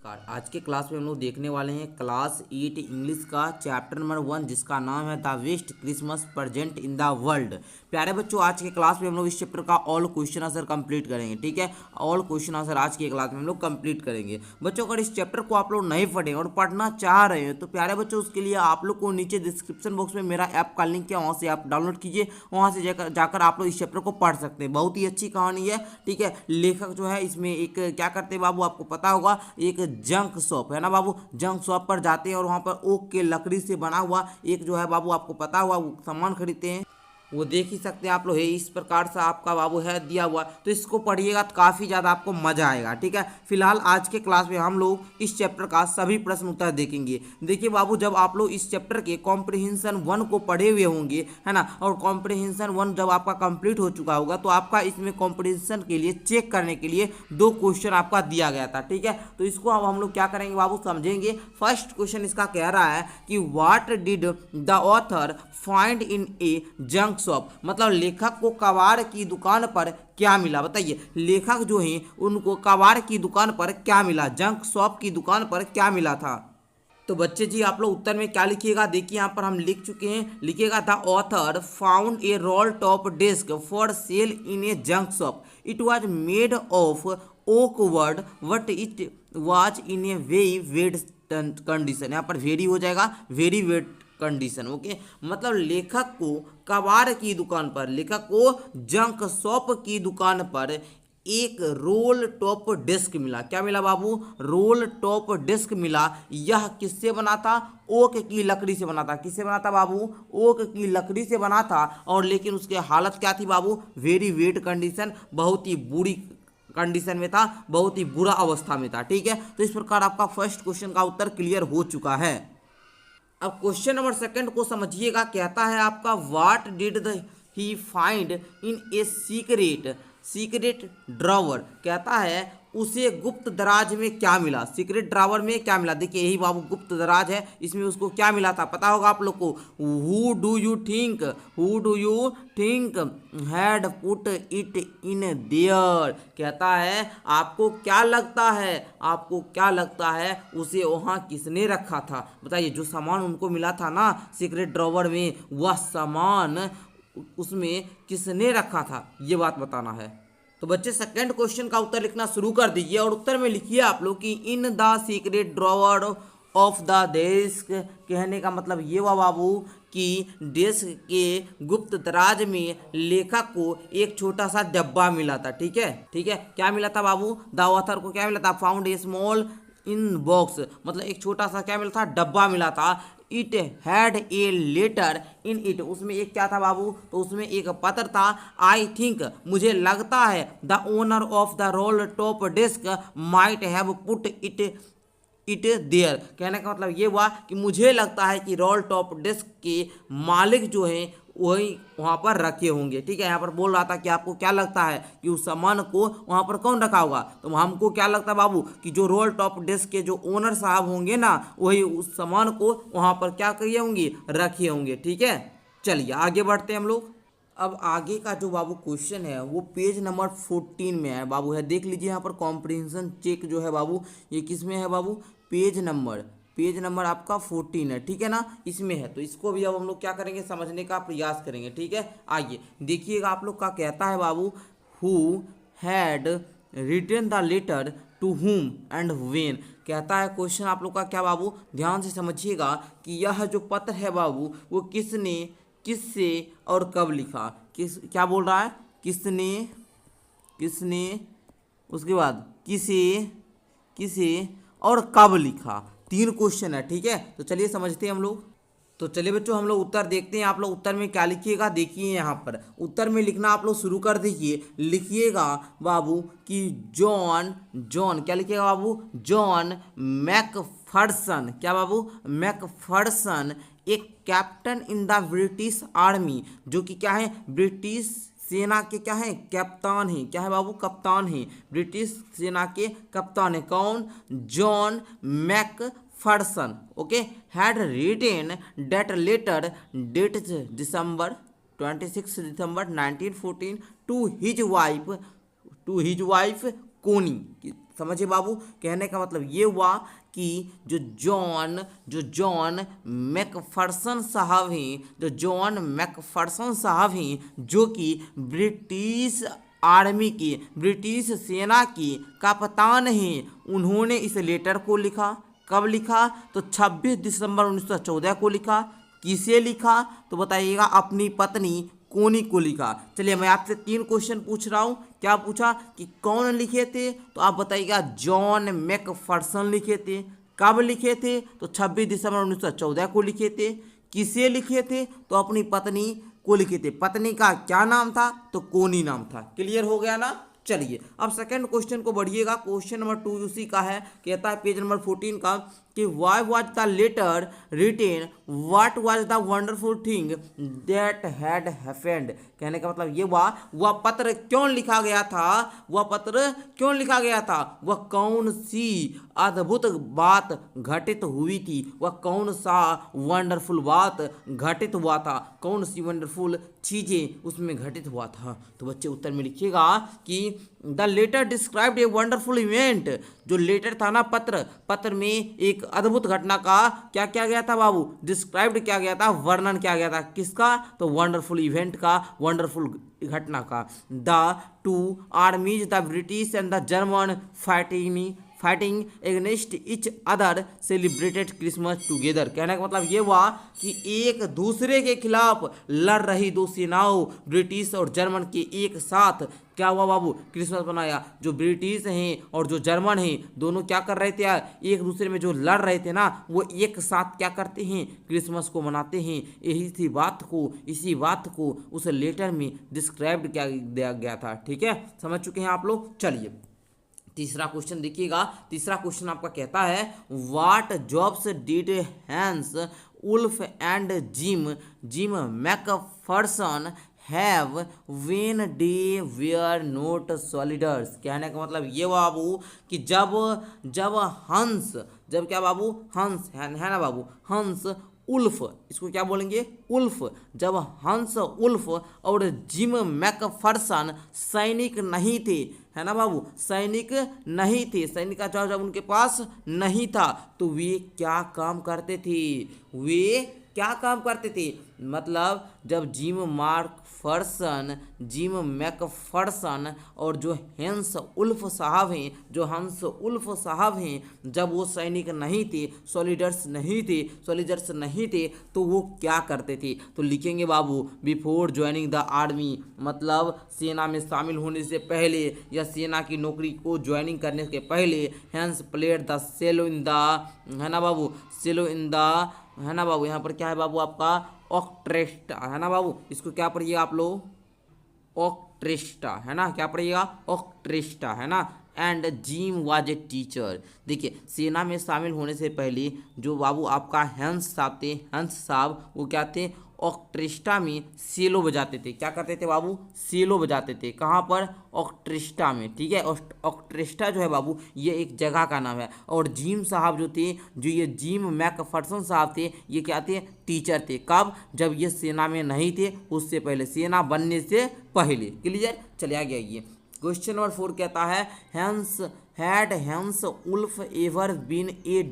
नमस्कार। आज के क्लास में हम लोग देखने वाले हैं क्लास 8 इंग्लिश का चैप्टर नंबर 1 जिसका नाम है the best Christmas present in the world. प्यारे बच्चों, आज के क्लास में हम लोग इस चैप्टर का ऑल क्वेश्चन आंसर कंप्लीट करेंगे। ठीक है, ऑल क्वेश्चन आंसर आज के क्लास में हम लोग कंप्लीट करेंगे। बच्चों, अगर इस चैप्टर को आप लोग नहीं पढ़े और पढ़ना चाह रहे हैं तो प्यारे बच्चों, उसके लिए आप लोग को नीचे डिस्क्रिप्शन बॉक्स में मेरा ऐप का लिंक है, वहाँ से आप डाउनलोड कीजिए। वहाँ से जाकर आप लोग इस चैप्टर को पढ़ सकते हैं। बहुत ही अच्छी कहानी है। ठीक है, लेखक जो है इसमें एक क्या करते हैं बाबू, आपको पता होगा, एक जंक शॉप है ना बाबू, जंक शॉप पर जाते हैं और वहाँ पर ओक के लकड़ी से बना हुआ एक जो है बाबू, आपको पता हुआ, वो सामान खरीदते हैं। वो देख ही सकते हैं आप लोग है, इस प्रकार से आपका बाबू है दिया हुआ, तो इसको पढ़िएगा तो काफ़ी ज़्यादा आपको मजा आएगा। ठीक है, फिलहाल आज के क्लास में हम लोग इस चैप्टर का सभी प्रश्न उत्तर देखेंगे। देखिए बाबू, जब आप लोग इस चैप्टर के कॉम्प्रिहेंशन 1 को पढ़े हुए होंगे, है ना, और कॉम्प्रिहेंशन 1 जब आपका कंप्लीट हो चुका होगा तो आपका इसमें कॉम्प्रिहेंशन के लिए चेक करने के लिए 2 क्वेश्चन आपका दिया गया था। ठीक है, तो इसको अब हम लोग क्या करेंगे बाबू, समझेंगे। फर्स्ट क्वेश्चन इसका कह रहा है कि what did the author find in a junk shop, मतलब लेखक को कबाड़ की दुकान पर क्या मिला। बताइए, लेखक जो है उनको कबाड़ की दुकान पर क्या मिला, जंक शॉप की दुकान पर क्या मिला था। तो बच्चे जी, आप लोग उत्तर में क्या लिखिएगा, देखिए यहाँ पर हम लिख चुके हैं। लिखिएगा the author found a roll top desk for sale in a junk shop, it was made of oak wood but it was in a very bad condition. यहाँ पर वेरी हो जाएगा, वेरी वेड कंडीशन। ओके, मतलब लेखक को कबाड़ की दुकान पर, लेखक को जंक शॉप की दुकान पर एक रोल टॉप डेस्क मिला। क्या मिला बाबू, रोल टॉप डेस्क मिला। यह किससे बना था, ओक की लकड़ी से बना था। किससे बना था बाबू, ओक की लकड़ी से बना था। और लेकिन उसकी हालत क्या थी बाबू, वेरी वेड कंडीशन, बहुत ही बुरी कंडीशन में था, बहुत ही बुरा अवस्था में था। ठीक है, तो इस प्रकार आपका फर्स्ट क्वेश्चन का उत्तर क्लियर हो चुका है। अब क्वेश्चन नंबर 2 को समझिएगा। कहता है आपका what did the he find in a secret drawer. कहता है उसे गुप्त दराज में क्या मिला, सीक्रेट ड्रॉवर में क्या मिला। देखिए यही बाबू गुप्त दराज है, इसमें उसको क्या मिला था पता होगा आप लोग को। Who do you think had put it in their. कहता है आपको क्या लगता है, आपको क्या लगता है उसे वहाँ किसने रखा था। बताइए, जो सामान उनको मिला था ना सीक्रेट ड्रॉवर में, वह सामान उसमें किसने रखा था, ये बात बताना है। तो बच्चे सेकंड क्वेश्चन का उत्तर लिखना शुरू कर दीजिए और उत्तर में लिखिए आप लोग कि in the secret drawer of the desk. कहने का मतलब ये हुआ बाबू कि डेस्क के गुप्त दराज में लेखक को एक छोटा सा डब्बा मिला था। ठीक है, ठीक है, क्या मिला था बाबू, द ऑथर को क्या मिला था, found a small in box, मतलब एक छोटा सा क्या मिला था, डब्बा मिला था। It had a letter in it, उसमें एक क्या था बाबू, तो उसमें एक पत्र था। आई थिंक, मुझे लगता है, the owner of the roll top desk might have put it there. कहने का मतलब ये हुआ कि मुझे लगता है कि रोल टॉप डेस्क के मालिक जो हैं वही वहाँ पर रखे होंगे। ठीक है, यहाँ पर बोल रहा था कि आपको क्या लगता है कि उस सामान को वहाँ पर कौन रखा होगा। तो हमको क्या लगता है बाबू कि जो रोल टॉप डेस्क के जो ओनर साहब होंगे ना, वही उस सामान को वहाँ पर क्या किए होंगे, रखे होंगे। ठीक है, चलिए आगे बढ़ते हैं हम लोग। अब आगे का जो बाबू क्वेश्चन है वो पेज नंबर 14 में है बाबू, है देख लीजिए। यहाँ पर कॉम्प्रिहेंशन चेक जो है बाबू, ये किस में है बाबू, पेज नंबर आपका 14 है। ठीक है ना, इसमें है। तो इसको भी अब हम लोग क्या करेंगे, समझने का प्रयास करेंगे। ठीक है, आइए देखिएगा आप लोग का कहता है बाबू, who had written the letter to whom and when. कहता है क्वेश्चन आप लोग का क्या बाबू, ध्यान से समझिएगा कि यह जो पत्र है बाबू वो किसने, किससे और कब लिखा। किस, क्या बोल रहा है, किसने उसके बाद किसे और कब लिखा। 3 क्वेश्चन है। ठीक है, तो चलिए समझते हैं हम लोग। तो चलिए बच्चों, हम लोग उत्तर देखते हैं। आप लोग उत्तर में क्या लिखिएगा, देखिए यहाँ पर उत्तर में लिखना आप लोग शुरू कर दीजिए। लिखिएगा बाबू कि जॉन क्या लिखिएगा बाबू, जॉन मैकफर्सन। क्या बाबू, मैकफर्सन एक captain in the British army, जो कि क्या है, ब्रिटिश सेना के क्या है, कप्तान है। क्या है बाबू, कप्तान है, ब्रिटिश सेना के कप्तान है। कौन, John Macpherson. Okay, had written that letter, date December 26 December 1914 to his wife Connie. समझिए बाबू, कहने का मतलब ये हुआ कि जो जॉन मैकफर्सन साहब हैं, जो जॉन मैकफर्सन साहब हैं, जो कि ब्रिटिश आर्मी की, ब्रिटिश सेना की कप्तान हैं, उन्होंने इस लेटर को लिखा। कब लिखा? तो 26 दिसंबर 1914 को लिखा। किसे लिखा? तो बताइएगा, अपनी पत्नी कोनी को लिखा। चलिए मैं आपसे 3 क्वेश्चन पूछ रहा हूँ। क्या पूछा कि कौन लिखे थे? तो आप बताइएगा जॉन मैकफर्सन लिखे थे। कब लिखे थे? तो 26 दिसंबर 1914 को लिखे थे। किसे लिखे थे? तो अपनी पत्नी को लिखे थे। पत्नी का क्या नाम था? तो कोनी नाम था। क्लियर हो गया ना? चलिए अब सेकंड क्वेश्चन को बढ़िएगा। क्वेश्चन नंबर 2 उसी का है, कहता है पेज नंबर 14 का कि why was the letter written, what was the wonderful thing that had happened. कहने का मतलब ये हुआ, वह पत्र क्यों लिखा गया था? वह पत्र क्यों लिखा गया था? वह कौन सी अद्भुत बात घटित हुई थी? वह कौन सा वंडरफुल बात घटित हुआ था? कौन सी वंडरफुल चीजें उसमें घटित हुआ था? तो बच्चे उत्तर में लिखिएगा कि the letter described a wonderful event. जो लेटर था ना, पत्र में एक अद्भुत घटना का क्या किया गया था बाबू? डिस्क्राइब्ड किया गया था, वर्णन किया गया था। किसका? तो वंडरफुल इवेंट का, वंडरफुल घटना का। The two आर्मीज, the British and the German fighting against each other celebrated Christmas together. कहने का मतलब ये हुआ कि एक दूसरे के खिलाफ लड़ रही दो सेनाओं, ब्रिटिश और जर्मन के एक साथ क्या हुआ बाबू? क्रिसमस मनाया। जो ब्रिटिश हैं और जो जर्मन हैं, दोनों क्या कर रहे थे यार? एक दूसरे में जो लड़ रहे थे ना, वो एक साथ क्या करते हैं? क्रिसमस को मनाते हैं। इसी बात को उस लेटर में डिस्क्राइब किया गया था। ठीक है, समझ चुके हैं आप लोग। चलिए तीसरा क्वेश्चन देखिएगा। तीसरा क्वेश्चन आपका कहता है what jobs did Hans Wolf and Jim Macpherson have when they were not soldiers. कहने का मतलब ये बाबू कि जब क्या बाबू? हंस है ना बाबू? हंस उल्फ, इसको क्या बोलेंगे? उल्फ। जब हंस उल्फ और जिम मैकफर्सन सैनिक नहीं थे, है ना बाबू? सैनिक नहीं थे, सैनिक का जब उनके पास नहीं था, तो वे क्या काम करते थे? मतलब जब जिम मैकफर्सन और जो हंस उल्फ साहब हैं, जब वो सैनिक नहीं थे, सोल्जर्स नहीं थे, तो वो क्या करते थे? तो लिखेंगे बाबू बिफोर ज्वाइनिंग द आर्मी, मतलब सेना में शामिल होने से पहले या सेना की नौकरी को ज्वाइनिंग करने के पहले Hans played the cello in the, है ना बाबू? सेलो इन द, है ना बाबू? यहाँ पर क्या है बाबू? आपका ऑक्ट्रेस्टा, है ना बाबू? इसको क्या पढ़िएगा आप लोग? ऑक्ट्रेस्टा, है ना? क्या पढ़िएगा? ऑक्ट्रेस्टा, है ना? And gym was a teacher. देखिए सेना में शामिल होने से पहले जो बाबू आपका हंस साहब वो क्या थे? ऑक्ट्रेस्टा में सेलो बजाते थे। क्या करते थे बाबू? सेलो बजाते थे। कहाँ पर? ऑक्ट्रेस्टा में। ठीक है, ऑक्ट्रेस्टा जो है बाबू ये एक जगह का नाम है। और जिम साहब जो थे, जो ये जिम मैकफर्सन साहब थे, ये क्या थे? टीचर थे। कब? जब ये सेना में नहीं थे, उससे पहले, सेना बनने से पहले। क्लियर? चलिए आगे आइए। क्वेश्चन नंबर 4 कहता है Hans Wolf ever been a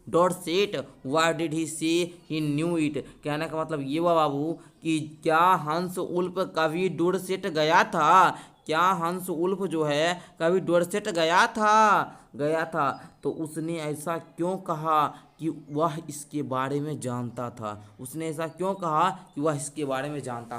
Dorset, why did he say he knew it. कहने का मतलब ये हुआ बाबू कि क्या हंस उल्फ कभी डॉर्सेट गया था? क्या हंस उल्फ जो है कभी डॉर्सेट गया था? तो उसने ऐसा क्यों कहा कि वह इसके बारे में जानता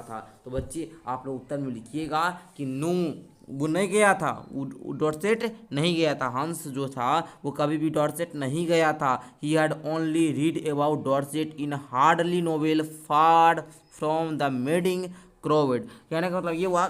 था? तो बच्चे आप लोग उत्तर में लिखिएगा कि नो, वो नहीं गया था, डॉर्सेट नहीं गया था। हंस जो था वो कभी भी डॉर्सेट नहीं गया था। He had only read about Dorset in Hardy's novel far from the madding crowd. कहने का मतलब ये हुआ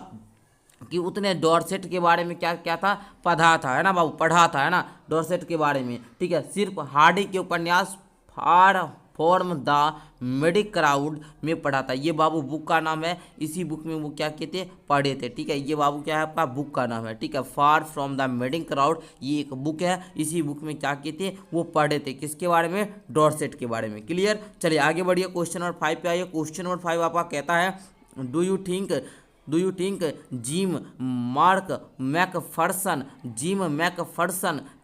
कि उतने डॉर्सेट के बारे में क्या था? पढ़ा था, है ना बाबू? पढ़ा था, है ना, डॉर्सेट के बारे में। ठीक है, सिर्फ हार्डी के उपन्यास फार फॉर्म द मेडिक क्राउड में पढ़ा था। ये बाबू बुक का नाम है। इसी बुक में वो क्या कहते? पढ़े थे। ठीक है, ये बाबू क्या है? आपका बुक का नाम है। ठीक है, फार फ्रॉम द मेडिक क्राउड, ये एक बुक है। इसी बुक में क्या कहते? वो पढ़े थे। किसके बारे में? डॉर्सेट के बारे में। क्लियर? चलिए आगे बढ़िए। क्वेश्चन नंबर 5 पे आइए। क्वेश्चन नंबर 5 आपका कहता है do you think do you think gym Macpherson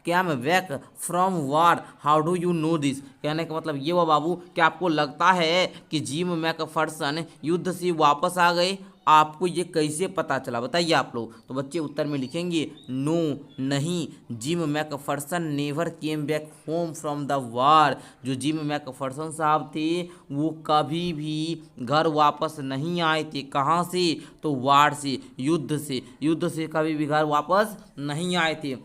came back from war, how do you know this. कहने का मतलब ये हुआ बाबू कि आपको लगता है कि जिम मैकफर्सन युद्ध से वापस आ गए, आपको ये कैसे पता चला, बताइए आप लोग। तो बच्चे उत्तर में लिखेंगे नो, नहीं, gym Macpherson never came back home from the war. जो जिम मैकफर्सन साहब थे वो कभी भी घर वापस नहीं आए थे। कहाँ से, तो वार से, युद्ध से कभी भी घर वापस नहीं आए थे।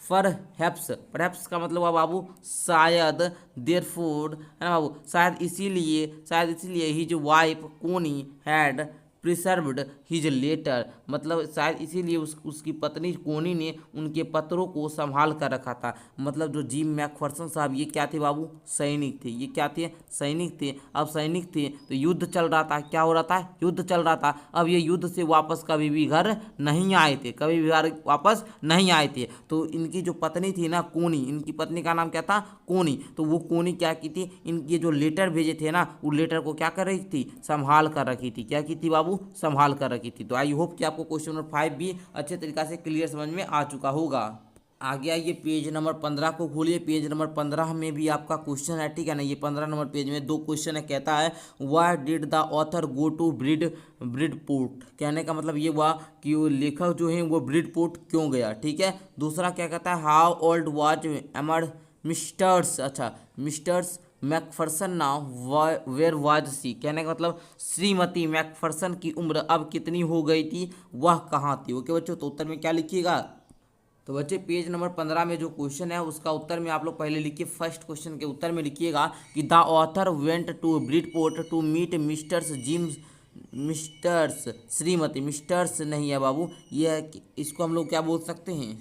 परहैप्स का मतलब हुआ बाबू शायद, देयरफॉर है ना बाबू, शायद इसीलिए ही जो वाइफ कोनी हैड प्रिसर्व्ड हिज लेटर, मतलब शायद इसीलिए उसकी पत्नी कोनी ने उनके पत्रों को संभाल कर रखा था। मतलब जो जिम मैकफर्सन साहब ये क्या थे बाबू, सैनिक थे। ये क्या थे, सैनिक थे। अब सैनिक थे तो युद्ध चल रहा था, क्या हो रहा था, युद्ध चल रहा था। अब ये युद्ध से वापस कभी भी घर नहीं आए थे, कभी भी घर वापस नहीं आए थे। तो इनकी जो पत्नी थी ना कोनी, इनकी पत्नी का नाम क्या था, कोनी। तो वो कोनी क्या की थी, इनके जो लेटर भेजे थे ना, वो लेटर को क्या कर रही थी, संभाल कर रखी थी। क्या की थी बाबू, संभाल कर रखी थी। तो आई होप कि आपको क्वेश्चन नंबर 5 भी अच्छे तरीके से क्लियर समझ में आ चुका होगा। आगे आइए पेज नंबर 15 को खोलिए। पेज नंबर 15 में भी आपका क्वेश्चन है, ठीक है ना। ये 15 नंबर पेज में 2 क्वेश्चन है। कहता है why did the author go to Bridport. कहने का मतलब ये हुआ कि वो लेखक जो है वो ब्रिडपोर्ट क्यों गया, ठीक है। दूसरा क्या कहता है, how old was Mrs Macpherson now where was she. कहने का मतलब श्रीमती मैकफर्सन की उम्र अब कितनी हो गई थी, वह कहाँ थी। ओके बच्चों, तो उत्तर में क्या लिखिएगा। तो बच्चे पेज नंबर 15 में जो क्वेश्चन है उसका उत्तर में आप लोग पहले लिखिए। फर्स्ट क्वेश्चन के उत्तर में लिखिएगा कि the author went to Bridport to meet Mrs श्रीमती, मिस्टर्स नहीं है बाबू, ये है कि इसको हम लोग क्या बोल सकते हैं,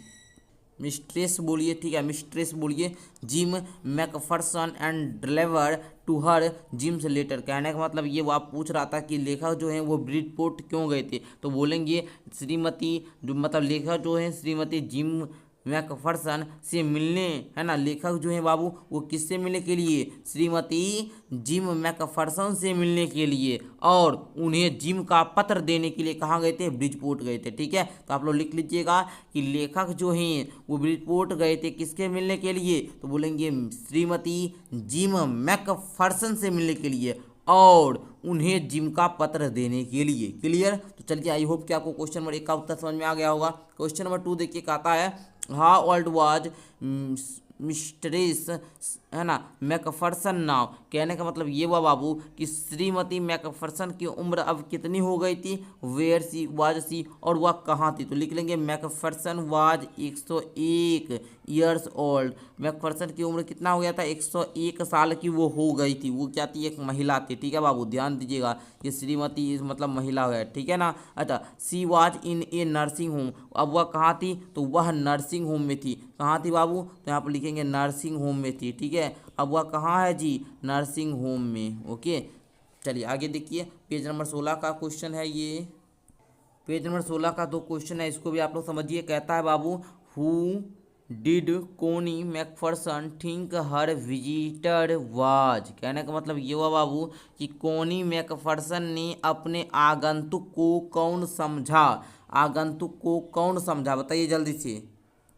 मिस्ट्रेस बोलिए, ठीक है, मिस्ट्रेस बोलिए। Jim McPherson and deliver to her Jim's letter. कहने का मतलब ये वो आप पूछ रहा था कि लेखक जो है वो ब्रिडपोर्ट क्यों गए थे, तो बोलेंगे श्रीमती जो मतलब लेखक जो है श्रीमती जिम मैकफर्सन से मिलने, है ना। लेखक जो है बाबू वो किससे मिलने के लिए, श्रीमती जिम मैकफर्सन से मिलने के लिए, और उन्हें जिम का पत्र देने के लिए कहाँ गए थे, ब्रिजपोर्ट गए थे, ठीक है। तो आप लोग लिख लीजिएगा कि लेखक जो हैं वो ब्रिजपोर्ट गए थे किसके मिलने के लिए, तो बोलेंगे श्रीमती जिम मैकफर्सन से मिलने के लिए और उन्हें जिम का पत्र देने के लिए। क्लियर। तो चलिए आई होप कि आपको क्वेश्चन नंबर 1 का उत्तर समझ में आ गया होगा। क्वेश्चन नंबर 2 देखिए, कहता है हाउ ओल्ड वाज मिस्ट्रेस, है ना, मैकफर्सन नाउ। कहने का मतलब ये हुआ बाबू कि श्रीमती मैकफर्सन की उम्र अब कितनी हो गई थी, वेयर सी वाज सी, और वह कहाँ थी। तो लिख लेंगे Macpherson was 101 years old. Macpherson की उम्र कितना हो गया था, 101 साल की वो हो गई थी। वो क्या थी, एक महिला थी, ठीक है बाबू, ध्यान दीजिएगा। ये श्रीमती मतलब महिला है, ठीक है ना। अच्छा, she was in A nursing home. अब वह कहाँ थी, तो वह नर्सिंग होम में थी। कहाँ थी बाबू, तो यहाँ पर लिखेंगे नर्सिंग होम में थी, ठीक है। अब वह कहाँ है जी, नर्सिंग होम में। ओके, चलिए आगे देखिए। पेज नंबर 16 का क्वेश्चन है ये। पेज नंबर 16 का 2 क्वेश्चन है, इसको भी आप लोग समझिए। कहता है बाबू हु डिड कोनी Macpherson think her visitor was. कहने का मतलब ये हुआ बाबू कि कोनी मैकफर्सन ने अपने आगंतुक को कौन समझा। आगंतुक को कौन समझा, बताइए जल्दी से।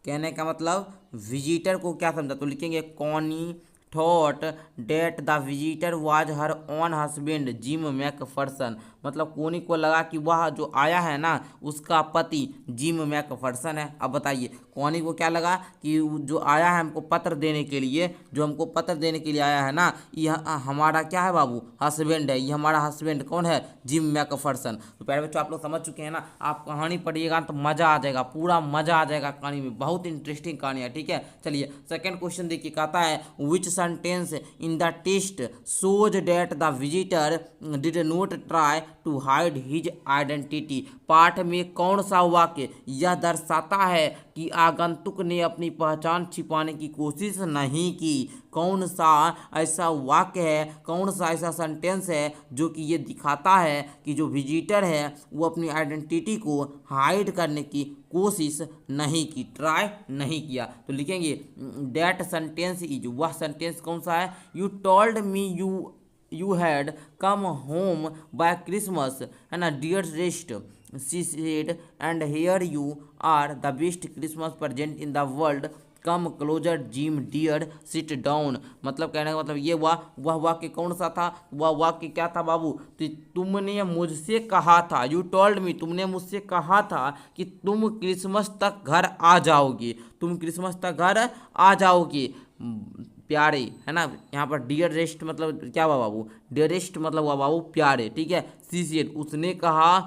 कहने का मतलब विजिटर को क्या समझा, तो लिखेंगे Connie thought that the visitor was her own husband Jim McPherson. मतलब कोनी को लगा कि वह जो आया है ना उसका पति जिम मैकफर्सन है। अब बताइए कोनी को क्या लगा कि जो आया है हमको पत्र देने के लिए, जो हमको पत्र देने के लिए आया है ना, यह हमारा क्या है बाबू, हस्बैंड है। ये हमारा हस्बैंड कौन है, जिम मैकफर्सन। तो प्यारे बच्चों आप लोग समझ चुके हैं ना। आप कहानी पढ़िएगा तो मज़ा आ जाएगा, पूरा मज़ा आ जाएगा कहानी में। बहुत इंटरेस्टिंग कहानी है, ठीक है। चलिए सेकंड क्वेश्चन देखिए, कहता है which sentence in the text shows that the visitor did not try to hide his identity. पाठ में कौन सा वाक्य यह दर्शाता है कि आगंतुक ने अपनी पहचान छिपाने की कोशिश नहीं की। कौन सा ऐसा वाक्य है, कौन सा ऐसा सेंटेंस है जो कि ये दिखाता है कि जो विजिटर है वो अपनी आइडेंटिटी को हाइड करने की कोशिश नहीं की, ट्राई नहीं किया। तो लिखेंगे डेट सेंटेंस इज, वह सेंटेंस कौन सा है, you told me you you had come home by Christmas, है ना, dearest, she said, and here you are, the best Christmas present in the world. Come closer Jim dear sit down. मतलब कहने का मतलब ये हुआ, वह वाक्य कौन सा था, वह वाक्य क्या था बाबू, तो तुमने मुझसे कहा था, यू टोल्ड मी, तुमने मुझसे कहा था कि तुम क्रिसमस तक घर आ जाओगे, तुम क्रिसमस तक घर आ जाओगे प्यारे, है ना। यहाँ पर डियरेस्ट मतलब क्या हुआ बाबू, डियरेस्ट मतलब हुआ बाबू प्यारे, ठीक है। सी सेड, उसने कहा,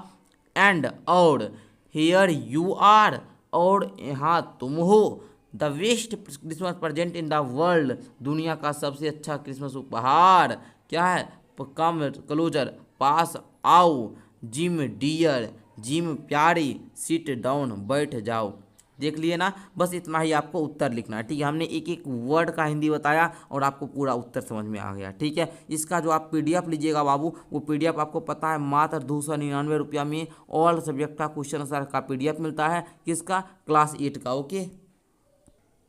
एंड और, हियर यू आर, और यहाँ तुम हो, the best Christmas present in the world, दुनिया का सबसे अच्छा क्रिसमस उपहार क्या है, कम क्लोजर पास आओ, जिम डियर जिम प्यारी, सिट डाउन बैठ जाओ। देख लिए ना, बस इतना ही आपको उत्तर लिखना है, ठीक है। हमने एक एक वर्ड का हिंदी बताया और आपको पूरा उत्तर समझ में आ गया, ठीक है। इसका जो आप पीडीएफ लीजिएगा बाबू, वो पीडीएफ आपको पता है मात्र 299 रुपया में ऑल सब्जेक्ट का क्वेश्चन आंसर का पीडीएफ मिलता है, किसका, क्लास 8 का। ओके,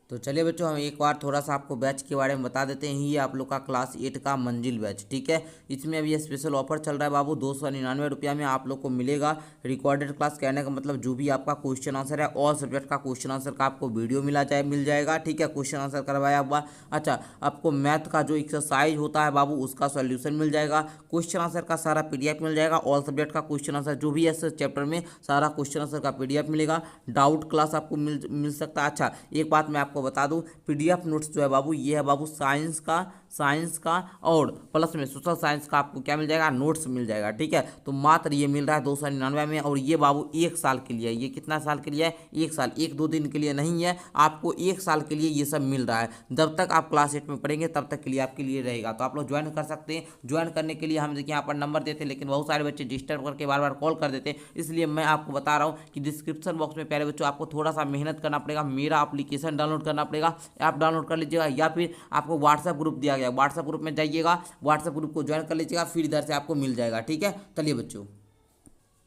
तो चलिए बच्चों, हम एक बार थोड़ा सा आपको बैच के बारे में बता देते हैं। ये आप लोग का क्लास 8 का मंजिल बैच, ठीक है। इसमें अभी स्पेशल ऑफर चल रहा है बाबू, 299 रुपया में आप लोग को मिलेगा रिकॉर्डेड क्लास। कहने का मतलब जो भी आपका क्वेश्चन आंसर है, ऑल सब्जेक्ट का क्वेश्चन आंसर का आपको वीडियो मिल जाएगा, ठीक है, क्वेश्चन आंसर करवाया हुआ। अच्छा, आपको मैथ का जो एक्सरसाइज होता है बाबू, उसका सोल्यूशन मिल जाएगा, क्वेश्चन आंसर का सारा पीडीएफ मिल जाएगा, ऑल सब्जेक्ट का क्वेश्चन आंसर जो भी है चैप्टर में सारा क्वेश्चन आंसर का पीडीएफ मिलेगा, डाउट क्लास आपको मिल सकता है। अच्छा, एक बात मैं आपको बता दूं, पीडीएफ नोट्स जो है बाबू, ये है बाबू साइंस का और प्लस में सोशल साइंस का आपको क्या मिल जाएगा, नोट्स मिल जाएगा, ठीक है। तो मात्र ये मिल रहा है 299 में, और ये बाबू 1 साल के लिए है। ये कितना साल के लिए है, 1 साल, 1-2 दिन के लिए नहीं है, आपको 1 साल के लिए ये सब मिल रहा है। जब तक आप क्लास 8 में पढ़ेंगे तब तक के लिए आपके लिए रहेगा। तो आप लोग ज्वाइन कर सकते हैं। ज्वाइन करने के लिए हम देखिए यहाँ पर नंबर देते हैं, लेकिन बहुत सारे बच्चे डिस्टर्ब करके बार बार कॉल कर देते हैं, इसलिए मैं आपको बता रहा हूँ कि डिस्क्रिप्शन बॉक्स में प्यारे बच्चों आपको थोड़ा सा मेहनत करना पड़ेगा, मेरा एप्लीकेशन डाउनलोड करना पड़ेगा, ऐप डाउनलोड कर लीजिएगा, या फिर आपको व्हाट्सएप ग्रुप दिया गया, व्हाट्सएप ग्रुप में जाइएगा, व्हाट्सएप ग्रुप को ज्वाइन कर लीजिएगा, फिर इधर से आपको मिल जाएगा, ठीक है। चलिए बच्चों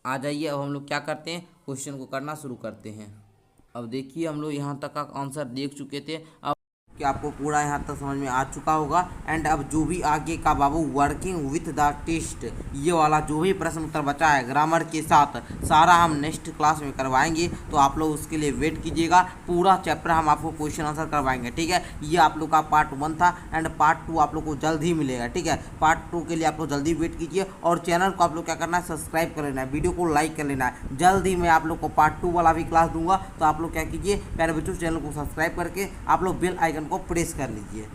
आ जाइए, अब हम लोग क्या करते हैं, क्वेश्चन को करना शुरू करते हैं। अब देखिए हम लोग यहाँ तक का आंसर देख चुके थे, अब कि आपको पूरा यहाँ तक समझ में आ चुका होगा। एंड अब जो भी आगे का बाबू वर्किंग विथ द टेस्ट, ये वाला जो भी प्रश्न उत्तर बचा है ग्रामर के साथ, सारा हम नेक्स्ट क्लास में करवाएंगे। तो आप लोग उसके लिए वेट कीजिएगा, पूरा चैप्टर हम आपको क्वेश्चन आंसर करवाएंगे, ठीक है। ये आप लोग का पार्ट 1 था, एंड पार्ट 2 आप लोग को जल्द ही मिलेगा, ठीक है। पार्ट 2 के लिए आप लोग जल्दी वेट कीजिए, और चैनल को आप लोग क्या करना है, सब्सक्राइब कर लेना है, वीडियो को लाइक कर लेना है। जल्द ही मैं आप लोग को पार्ट 2 वाला भी क्लास दूंगा, तो आप लोग क्या कीजिए प्यारे बच्चों, चैनल को सब्सक्राइब करके आप लोग बेल आइकन को प्रेस कर लीजिए।